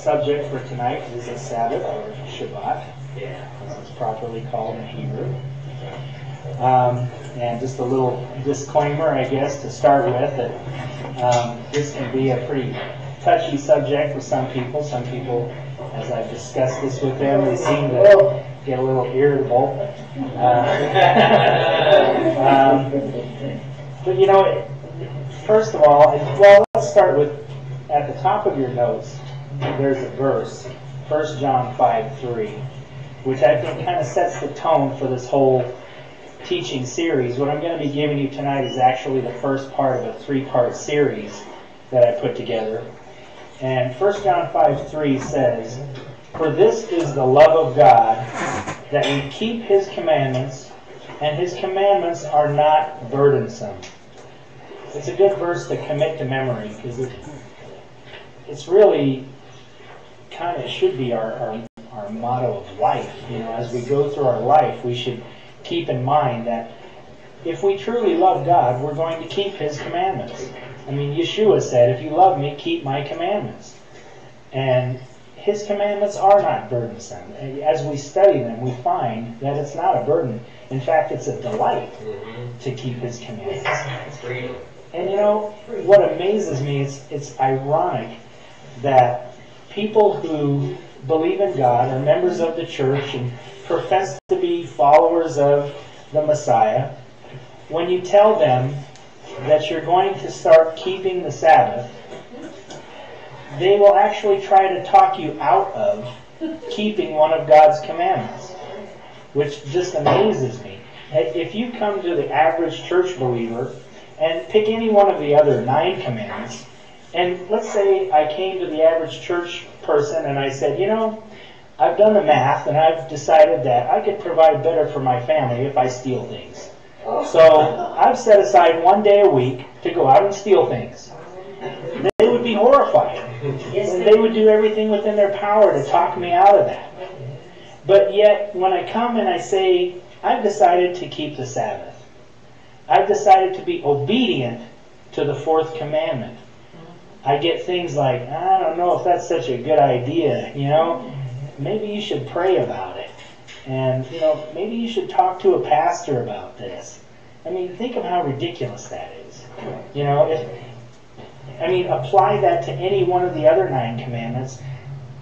subject for tonight is a Sabbath, or Shabbat, as it's properly called in Hebrew. And just a little disclaimer, I guess, to start with, that this can be a pretty touchy subject for some people. Some people, as I've discussed this with them, they seem to get a little irritable. But you know, first of all, well, let's start with, at the top of your notes, there's a verse, 1 John 5:3, which I think kind of sets the tone for this whole teaching series. What I'm going to be giving you tonight is actually the first part of a three-part series that I put together. And 1 John 5:3 says, "For this is the love of God, that we keep His commandments, and His commandments are not burdensome." It's a good verse to commit to memory, because it's really kind of should be our motto of life. You know, as we go through our life, we should keep in mind that if we truly love God, we're going to keep His commandments. I mean, Yeshua said, "If you love me, keep my commandments." And His commandments are not burdensome. As we study them, we find that it's not a burden. In fact, it's a delight to keep His commandments. And you know, what amazes me is it's ironic that people who believe in God, are members of the church, and profess to be followers of the Messiah, when you tell them that you're going to start keeping the Sabbath, they will actually try to talk you out of keeping one of God's commandments, which just amazes me. If you come to the average church believer and pick any one of the other 9 commandments, and let's say I came to the average church person and I said, you know, I've done the math and I've decided that I could provide better for my family if I steal things. So I've set aside one day a week to go out and steal things. They would be horrified. And they would do everything within their power to talk me out of that. But yet, when I come and I say, I've decided to keep the Sabbath. I've decided to be obedient to the 4th commandment. I get things like, I don't know if that's such a good idea, you know. Maybe you should pray about it. And, you know, maybe you should talk to a pastor about this. I mean, think of how ridiculous that is. You know, apply that to any one of the other 9 commandments.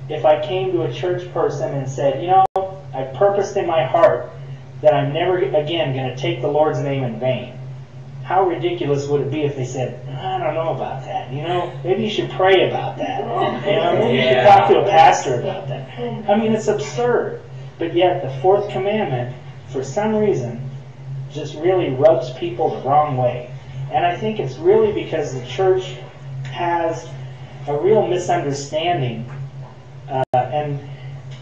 If I came to a church person and said, you know, I purposed in my heart that I'm never again going to take the Lord's name in vain. How ridiculous would it be if they said, I don't know about that. You know, maybe you should pray about that. You know, maybe you should talk to a pastor about that. I mean, it's absurd. But yet the 4th commandment, for some reason, just really rubs people the wrong way. And I think it's really because the church has a real misunderstanding and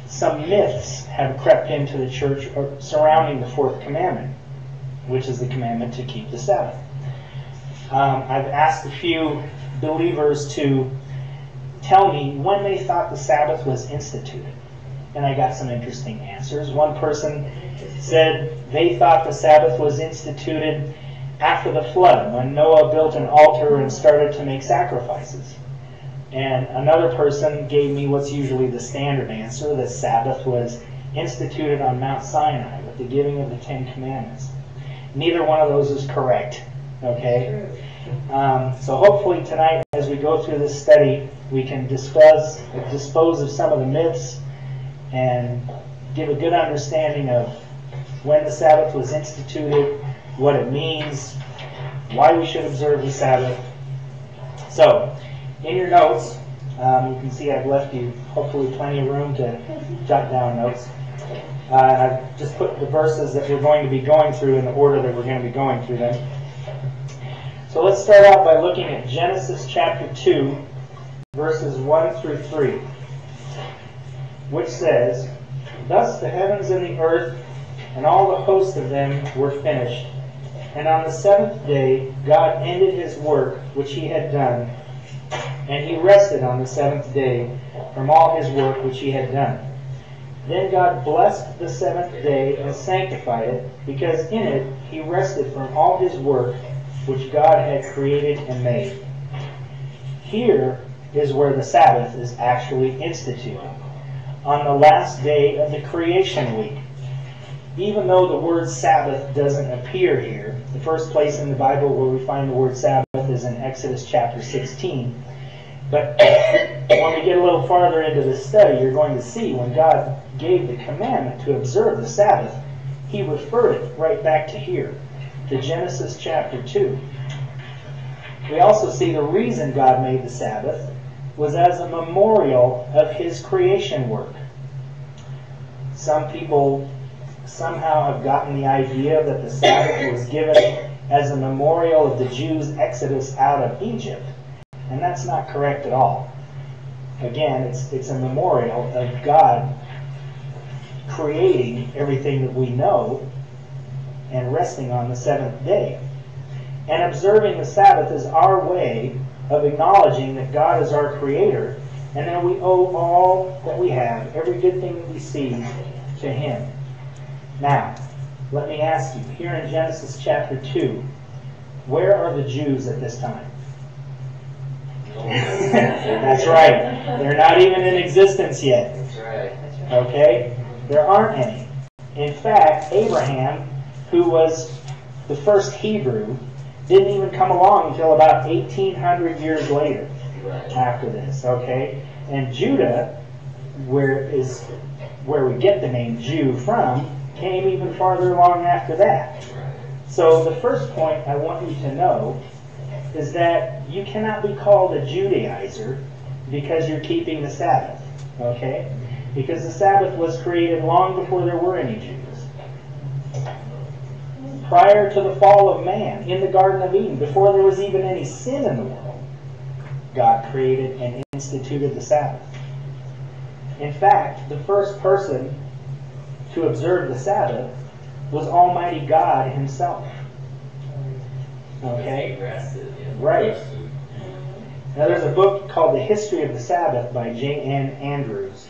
some myths have crept into the church surrounding the 4th commandment, which is the commandment to keep the Sabbath. I've asked a few believers to tell me when they thought the Sabbath was instituted. And I got some interesting answers. One person said they thought the Sabbath was instituted after the flood, when Noah built an altar and started to make sacrifices. And another person gave me what's usually the standard answer, that Sabbath was instituted on Mount Sinai with the giving of the 10 Commandments. Neither one of those is correct. Okay? So hopefully tonight, as we go through this study, we can dispose of some of the myths and give a good understanding of when the Sabbath was instituted, what it means, why we should observe the Sabbath. So, in your notes, you can see I've left you hopefully plenty of room to jot down notes. I've just put the verses that we're going to be going through in the order that we're going to be going through them. So let's start out by looking at Genesis chapter 2, verses 1 through 3, which says, "Thus the heavens and the earth and all the host of them were finished. And on the 7th day God ended His work which He had done, and He rested on the 7th day from all His work which He had done. Then God blessed the 7th day and sanctified it, because in it He rested from all His work which God had created and made." Here, is where the Sabbath is actually instituted, on the last day of the creation week. Even though the word Sabbath doesn't appear here, the first place in the Bible where we find the word Sabbath is in Exodus chapter 16. But when we get a little farther into the study, you're going to see when God gave the commandment to observe the Sabbath, He referred it right back to here, to Genesis chapter 2. We also see the reason God made the Sabbath was as a memorial of His creation work. Some people somehow have gotten the idea that the Sabbath was given as a memorial of the Jews' exodus out of Egypt. And that's not correct at all. Again, it's a memorial of God creating everything that we know and resting on the seventh day. And observing the Sabbath is our way of acknowledging that God is our Creator and that we owe all that we have, every good thing that we see, to Him. Now, let me ask you, here in Genesis chapter 2, where are the Jews at this time? That's right. They're not even in existence yet. That's right. Okay? There aren't any. In fact, Abraham, who was the first Hebrew, didn't even come along until about 1,800 years later after this. Okay? And Judah, where we get the name Jew from, came even farther along after that. So the first point I want you to know is that you cannot be called a Judaizer because you're keeping the Sabbath. Okay? Because the Sabbath was created long before there were any Jews. Prior to the fall of man in the Garden of Eden, before there was even any sin in the world, God created and instituted the Sabbath. In fact, the first person to observe the Sabbath was Almighty God Himself. Okay? Right. Now there's a book called The History of the Sabbath by J.N. Andrews.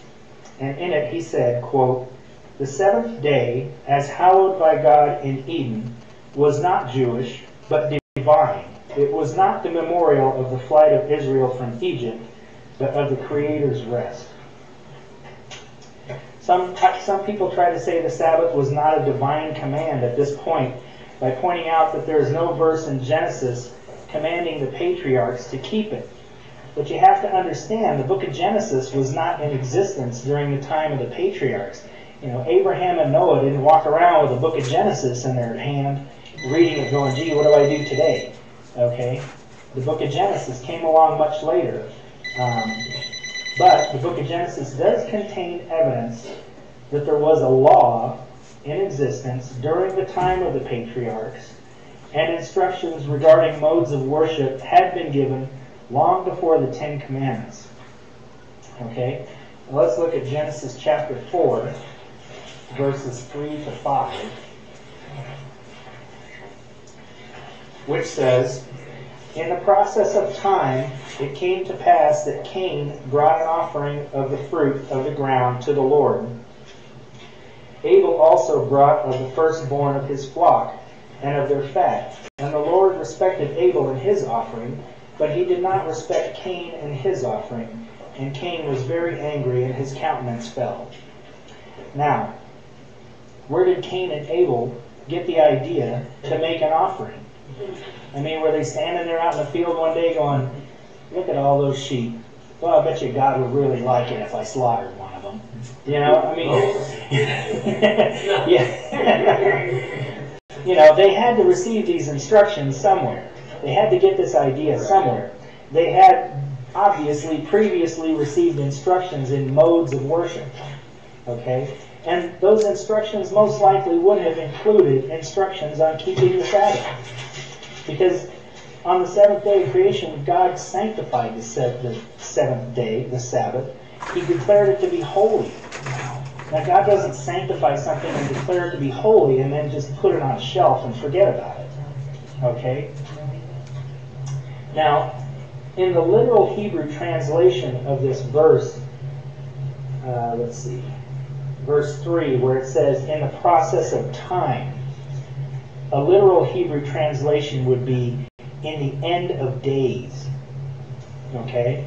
And in it he said, quote, "The seventh day, as hallowed by God in Eden, was not Jewish, but divine. It was not the memorial of the flight of Israel from Egypt, but of the Creator's rest." Some people try to say the Sabbath was not a divine command at this point by pointing out that there is no verse in Genesis commanding the patriarchs to keep it. But you have to understand, the book of Genesis was not in existence during the time of the patriarchs. You know, Abraham and Noah didn't walk around with a book of Genesis in their hand, reading it going, gee, what do I do today? Okay? The book of Genesis came along much later. But the book of Genesis does contain evidence that there was a law in existence during the time of the patriarchs, and instructions regarding modes of worship had been given long before the Ten Commandments. Okay? Well, let's look at Genesis chapter 4, verses 3 to 5, which says, "In the process of time, it came to pass that Cain brought an offering of the fruit of the ground to the Lord. Abel also brought of the firstborn of his flock and of their fat. And the Lord respected Abel and his offering, but He did not respect Cain and his offering. And Cain was very angry, and his countenance fell." Now, where did Cain and Abel get the idea to make an offering? I mean, were they standing there out in the field one day going, look at all those sheep. Well, I bet you God would really like it if I slaughtered one of them. You know, I mean, yeah. You know, they had to receive these instructions somewhere. They had to get this idea somewhere. They had obviously previously received instructions in modes of worship. Okay? And those instructions most likely would have included instructions on keeping the Sabbath. Because on the seventh day of creation, God sanctified the seventh day, the Sabbath. He declared it to be holy. Now, God doesn't sanctify something and declare it to be holy and then just put it on a shelf and forget about it. Okay? Now, in the literal Hebrew translation of this verse, let's see, verse 3, where it says, "in the process of time," a literal Hebrew translation would be, "in the end of days." Okay?